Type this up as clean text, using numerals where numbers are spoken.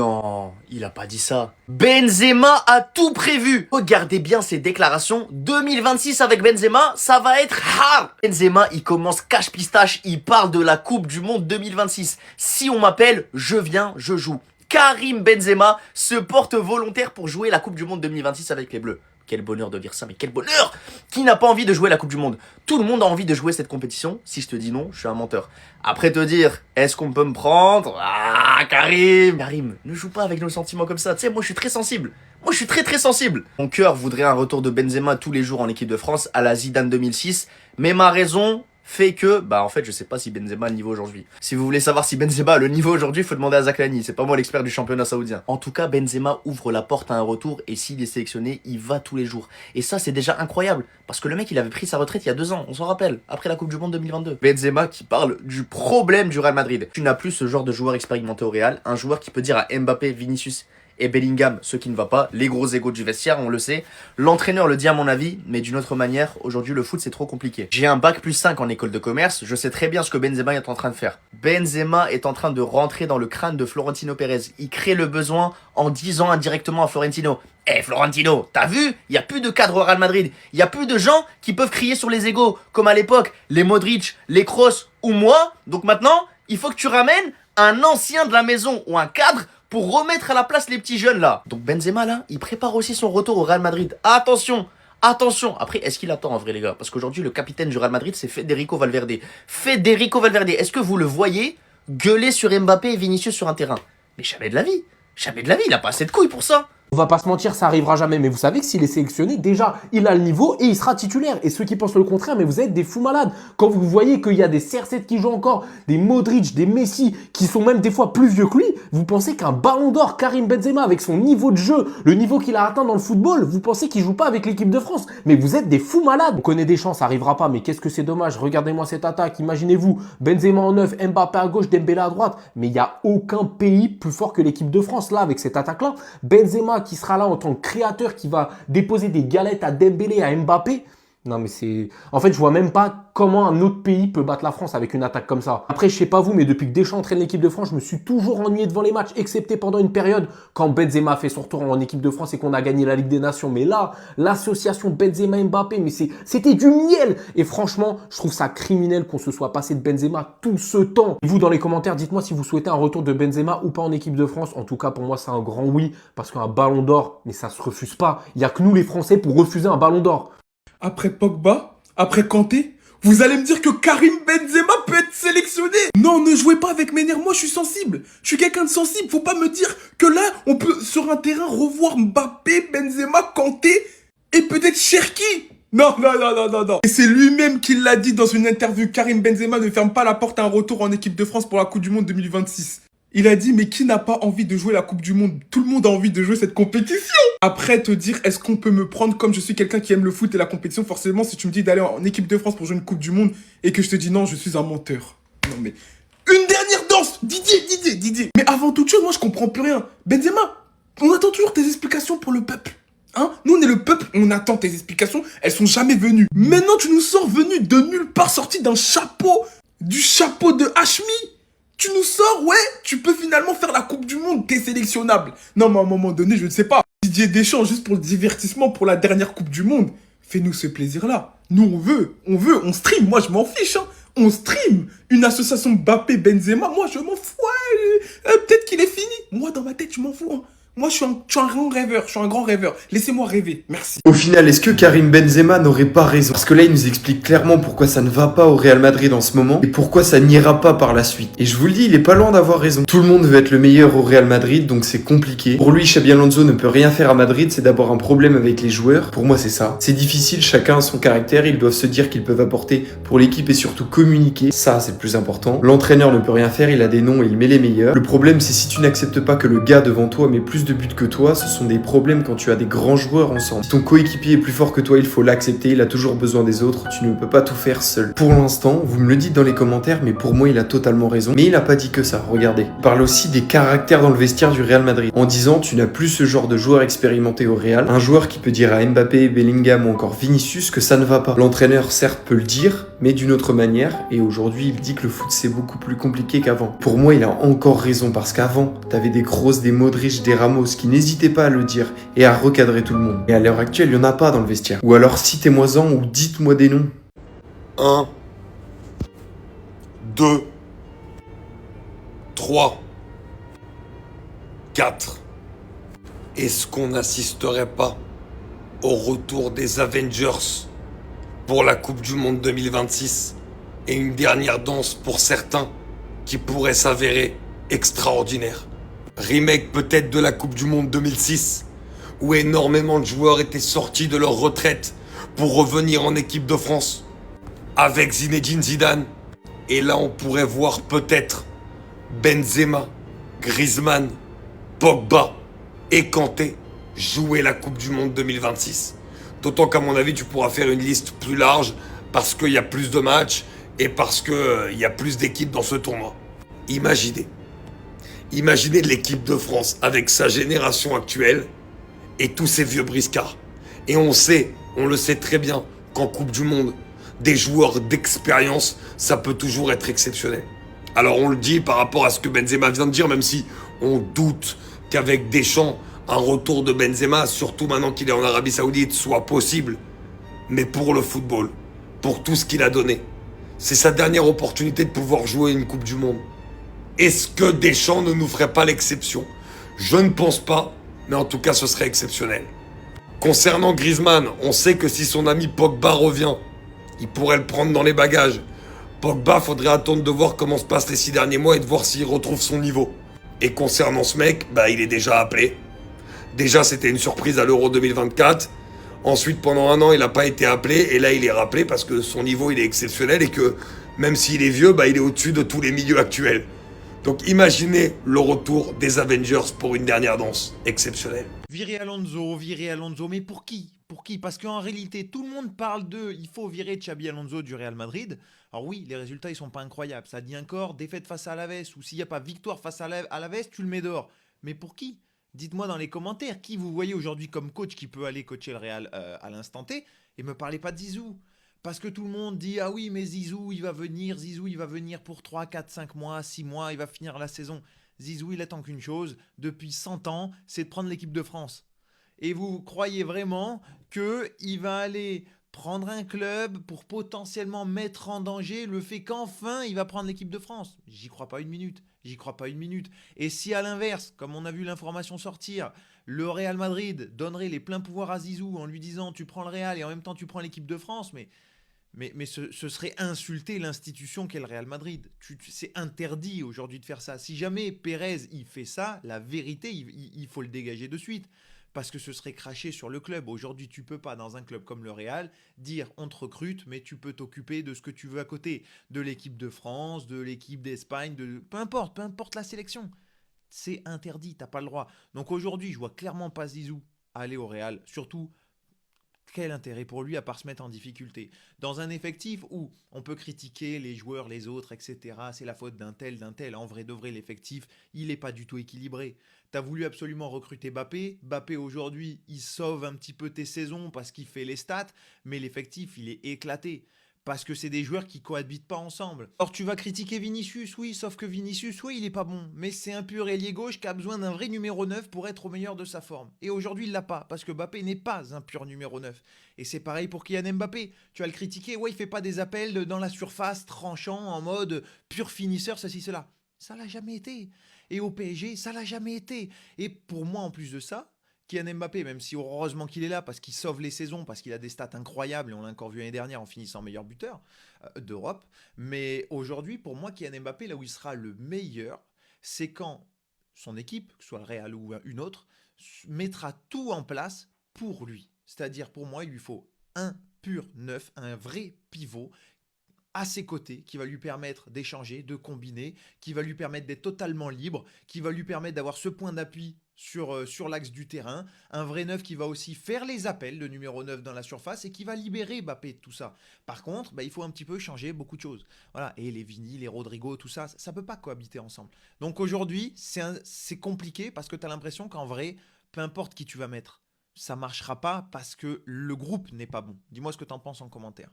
Non, il a pas dit ça. Benzema a tout prévu. Regardez bien ses déclarations. 2026 avec Benzema, ça va être hard. Benzema, il commence cache-pistache. Il parle de la Coupe du Monde 2026. Si on m'appelle, je viens, je joue. Karim Benzema se porte volontaire pour jouer la Coupe du Monde 2026 avec les Bleus. Quel bonheur de dire ça, mais quel bonheur! Qui n'a pas envie de jouer la Coupe du Monde? Tout le monde a envie de jouer cette compétition. Si je te dis non, je suis un menteur. Après te dire, est-ce qu'on peut me prendre? Ah, Karim! Karim, ne joue pas avec nos sentiments comme ça. Tu sais, moi je suis très sensible. Moi je suis très sensible. Mon cœur voudrait un retour de Benzema tous les jours en équipe de France à la Zidane 2006. Mais ma raison fait que, en fait, je sais pas si Benzema a le niveau aujourd'hui. Si vous voulez savoir si Benzema a le niveau aujourd'hui, il faut demander à Zaklani. C'est pas moi l'expert du championnat saoudien. En tout cas, Benzema ouvre la porte à un retour et s'il est sélectionné, il va tous les jours. Et ça, c'est déjà incroyable. Parce que le mec, il avait pris sa retraite il y a 2 ans. On s'en rappelle. Après la Coupe du Monde 2022. Benzema qui parle du problème du Real Madrid. Tu n'as plus ce genre de joueur expérimenté au Real. Un joueur qui peut dire à Mbappé, Vinicius et Bellingham ce qui ne va pas, les gros égos du vestiaire, on le sait. L'entraîneur le dit à mon avis, mais d'une autre manière, aujourd'hui le foot c'est trop compliqué. J'ai un bac plus 5 en école de commerce, je sais très bien ce que Benzema est en train de faire. Benzema est en train de rentrer dans le crâne de Florentino Pérez. Il crée le besoin en disant indirectement à Florentino, Florentino, t'as vu? Il n'y a plus de cadre au Real Madrid. Il n'y a plus de gens qui peuvent crier sur les égos, comme à l'époque, les Modric, les Kroos ou moi. Donc maintenant, il faut que tu ramènes un ancien de la maison ou un cadre pour remettre à la place les petits jeunes là. Donc Benzema là, il prépare aussi son retour au Real Madrid. Attention, attention. Après, est-ce qu'il attend en vrai les gars? Parce qu'aujourd'hui, le capitaine du Real Madrid, c'est Federico Valverde. Federico Valverde, est-ce que vous le voyez gueuler sur Mbappé et Vinicius sur un terrain? Mais jamais de la vie. Jamais de la vie, il a pas assez de couilles pour ça. On va pas se mentir, ça arrivera jamais. Mais vous savez que s'il est sélectionné, déjà, il a le niveau et il sera titulaire. Et ceux qui pensent le contraire, mais vous êtes des fous malades. Quand vous voyez qu'il y a des CR7 qui jouent encore, des Modric, des Messi, qui sont même des fois plus vieux que lui, vous pensez qu'un ballon d'or, Karim Benzema, avec son niveau de jeu, le niveau qu'il a atteint dans le football, vous pensez qu'il joue pas avec l'équipe de France? Mais vous êtes des fous malades. On connaît des chances, ça arrivera pas. Mais qu'est-ce que c'est dommage. Regardez-moi cette attaque. Imaginez-vous, Benzema en 9, Mbappé à gauche, Dembélé à droite. Mais il n'y a aucun pays plus fort que l'équipe de France là, avec cette attaque-là. Benzema qui sera là en tant que créateur, qui va déposer des galettes à Dembélé, à Mbappé. Non mais c'est... En fait, je vois même pas comment un autre pays peut battre la France avec une attaque comme ça. Après, je sais pas vous, mais depuis que Deschamps entraîne l'équipe de France, je me suis toujours ennuyé devant les matchs, excepté pendant une période quand Benzema a fait son retour en équipe de France et qu'on a gagné la Ligue des Nations. Mais là, l'association Benzema-Mbappé, mais c'était du miel. Et franchement, je trouve ça criminel qu'on se soit passé de Benzema tout ce temps. Et vous, dans les commentaires, dites-moi si vous souhaitez un retour de Benzema ou pas en équipe de France. En tout cas, pour moi, c'est un grand oui, parce qu'un ballon d'or, mais ça se refuse pas. Il y a que nous, les Français, pour refuser un ballon d'or. Après Pogba, après Kanté, vous allez me dire que Karim Benzema peut être sélectionné? Non, ne jouez pas avec mes nerfs, moi je suis sensible. Je suis quelqu'un de sensible, faut pas me dire que là, on peut sur un terrain revoir Mbappé, Benzema, Kanté et peut-être Cherki. Non. Et c'est lui-même qui l'a dit dans une interview, Karim Benzema ne ferme pas la porte à un retour en équipe de France pour la Coupe du Monde 2026. Il a dit, mais qui n'a pas envie de jouer la Coupe du Monde? Tout le monde a envie de jouer cette compétition. Après, te dire, est-ce qu'on peut me prendre comme je suis quelqu'un qui aime le foot et la compétition? Forcément, si tu me dis d'aller en équipe de France pour jouer une Coupe du Monde et que je te dis non, je suis un menteur. Non mais... Une dernière danse! Didier. Mais avant toute chose, moi je comprends plus rien. Benzema, on attend toujours tes explications pour le peuple. Hein? Nous on est le peuple, on attend tes explications, elles sont jamais venues. Maintenant tu nous sors venu de nulle part, sorti d'un chapeau, du chapeau de Hashmi. Tu nous sors, ouais, tu peux finalement faire la Coupe du Monde, t'es sélectionnable. Non, mais à un moment donné, je ne sais pas. Didier Deschamps, juste pour le divertissement, pour la dernière Coupe du Monde, fais-nous ce plaisir-là. Nous, on stream, moi je m'en fiche, hein. On stream une association Mbappé-Benzema, moi je m'en fous, ouais. Peut-être qu'il est fini. Moi, dans ma tête, je m'en fous, hein. Moi, je suis un grand rêveur. Laissez-moi rêver. Merci. Au final, est-ce que Karim Benzema n'aurait pas raison? Parce que là, il nous explique clairement pourquoi ça ne va pas au Real Madrid en ce moment et pourquoi ça n'ira pas par la suite. Et je vous le dis, il est pas loin d'avoir raison. Tout le monde veut être le meilleur au Real Madrid, donc c'est compliqué. Pour lui, Xabi Alonso ne peut rien faire à Madrid, c'est d'abord un problème avec les joueurs. Pour moi, c'est ça. C'est difficile, chacun a son caractère, ils doivent se dire qu'ils peuvent apporter pour l'équipe et surtout communiquer. Ça, c'est le plus important. L'entraîneur ne peut rien faire, il a des noms et il met les meilleurs. Le problème, c'est si tu n'acceptes pas que le gars devant toi met plus plus de buts que toi, ce sont des problèmes quand tu as des grands joueurs ensemble. Si ton coéquipier est plus fort que toi, il faut l'accepter, il a toujours besoin des autres, tu ne peux pas tout faire seul. Pour l'instant, vous me le dites dans les commentaires, mais pour moi, il a totalement raison. Mais il a pas dit que ça, regardez. Il parle aussi des caractères dans le vestiaire du Real Madrid, en disant tu n'as plus ce genre de joueur expérimenté au Real, un joueur qui peut dire à Mbappé, Bellingham ou encore Vinicius que ça ne va pas. L'entraîneur certes peut le dire, mais d'une autre manière, et aujourd'hui il dit que le foot c'est beaucoup plus compliqué qu'avant. Pour moi il a encore raison, parce qu'avant, t'avais des Kroos, des Modric, des Ramos qui n'hésitaient pas à le dire et à recadrer tout le monde. Et à l'heure actuelle, il n'y en a pas dans le vestiaire. Ou alors citez-moi-en ou dites-moi des noms. 1, 2, 3, 4. Est-ce qu'on n'assisterait pas au retour des Avengers pour la Coupe du Monde 2026 et une dernière danse pour certains qui pourrait s'avérer extraordinaire? Remake peut-être de la Coupe du Monde 2006 où énormément de joueurs étaient sortis de leur retraite pour revenir en équipe de France avec Zinedine Zidane. Et là on pourrait voir peut-être Benzema, Griezmann, Pogba et Kanté jouer la Coupe du Monde 2026. D'autant qu'à mon avis, tu pourras faire une liste plus large parce qu'il y a plus de matchs et parce qu'il y a plus d'équipes dans ce tournoi. Imaginez l'équipe de France avec sa génération actuelle et tous ces vieux briscards. Et on le sait très bien qu'en Coupe du Monde, des joueurs d'expérience, ça peut toujours être exceptionnel. Alors on le dit par rapport à ce que Benzema vient de dire, même si on doute qu'avec Deschamps, un retour de Benzema, surtout maintenant qu'il est en Arabie Saoudite, soit possible. Mais pour le football, pour tout ce qu'il a donné, c'est sa dernière opportunité de pouvoir jouer une Coupe du Monde. Est-ce que Deschamps ne nous ferait pas l'exception? Je ne pense pas, mais en tout cas ce serait exceptionnel. Concernant Griezmann, on sait que si son ami Pogba revient, il pourrait le prendre dans les bagages. Pogba, faudrait attendre de voir comment se passent les 6 derniers mois et de voir s'il retrouve son niveau. Et concernant ce mec, il est déjà appelé. Déjà, c'était une surprise à l'Euro 2024. Ensuite, pendant un an, il n'a pas été appelé. Et là, il est rappelé parce que son niveau, il est exceptionnel. Et que même s'il est vieux, il est au-dessus de tous les milieux actuels. Donc imaginez le retour des Avengers pour une dernière danse exceptionnelle. Virer Alonso, mais pour qui? Pour qui? Parce qu'en réalité, tout le monde parle il faut virer Xabi Alonso du Real Madrid. Alors oui, les résultats, ils sont pas incroyables. Ça dit encore défaite face à Alaves, ou s'il n'y a pas victoire face à Alaves, tu le mets dehors. Mais pour qui? Dites-moi dans les commentaires, qui vous voyez aujourd'hui comme coach qui peut aller coacher le Real à l'instant T, et me parlez pas de Zizou. Parce que tout le monde dit, ah oui, mais Zizou, il va venir pour 3, 4, 5 mois, 6 mois, il va finir la saison. Zizou, il attend qu'une chose, depuis 100 ans, c'est de prendre l'équipe de France. Et vous croyez vraiment qu'il va aller prendre un club pour potentiellement mettre en danger le fait qu'enfin il va prendre l'équipe de France? J'y crois pas une minute. Et si à l'inverse, comme on a vu l'information sortir, le Real Madrid donnerait les pleins pouvoirs à Zizou en lui disant tu prends le Real et en même temps tu prends l'équipe de France, mais ce serait insulter l'institution qu'est le Real Madrid. C'est interdit aujourd'hui de faire ça. Si jamais Pérez il fait ça, la vérité, il faut le dégager de suite. Parce que ce serait cracher sur le club. Aujourd'hui, tu peux pas, dans un club comme le Real, dire on te recrute, mais tu peux t'occuper de ce que tu veux à côté. De l'équipe de France, de l'équipe d'Espagne, peu importe la sélection. C'est interdit, t'as pas le droit. Donc aujourd'hui, je vois clairement pas Zizou aller au Real. Surtout, quel intérêt pour lui à part se mettre en difficulté? Dans un effectif où on peut critiquer les joueurs, les autres, etc. C'est la faute d'un tel. En vrai de vrai, l'effectif, il n'est pas du tout équilibré. T'as voulu absolument recruter Mbappé. Mbappé, aujourd'hui, il sauve un petit peu tes saisons parce qu'il fait les stats. Mais l'effectif, il est éclaté. Parce que c'est des joueurs qui cohabitent pas ensemble. Or, tu vas critiquer Vinicius, oui, sauf que Vinicius, oui, il est pas bon. Mais c'est un pur ailier gauche qui a besoin d'un vrai numéro 9 pour être au meilleur de sa forme. Et aujourd'hui, il l'a pas, parce que Mbappé n'est pas un pur numéro 9. Et c'est pareil pour Kylian Mbappé. Tu vas le critiquer, ouais, il fait pas des appels dans la surface, tranchant, en mode pur finisseur, ceci, cela. Ça l'a jamais été. Et au PSG, ça l'a jamais été. Et pour moi, en plus de ça, Kylian Mbappé, même si heureusement qu'il est là parce qu'il sauve les saisons, parce qu'il a des stats incroyables, et on l'a encore vu l'année dernière en finissant meilleur buteur d'Europe, mais aujourd'hui, pour moi, Kylian Mbappé, là où il sera le meilleur, c'est quand son équipe, que ce soit le Real ou une autre, mettra tout en place pour lui. C'est-à-dire, pour moi, il lui faut un pur neuf, un vrai pivot, à ses côtés, qui va lui permettre d'échanger, de combiner, qui va lui permettre d'être totalement libre, qui va lui permettre d'avoir ce point d'appui sur l'axe du terrain, un vrai neuf qui va aussi faire les appels de numéro 9 dans la surface et qui va libérer Mbappé de tout ça. Par contre, il faut un petit peu changer beaucoup de choses. Voilà. Et les Vini, les Rodrigo, tout ça, ça peut pas cohabiter ensemble. Donc aujourd'hui, c'est compliqué parce que tu as l'impression qu'en vrai, peu importe qui tu vas mettre, ça marchera pas parce que le groupe n'est pas bon. Dis-moi ce que tu en penses en commentaire.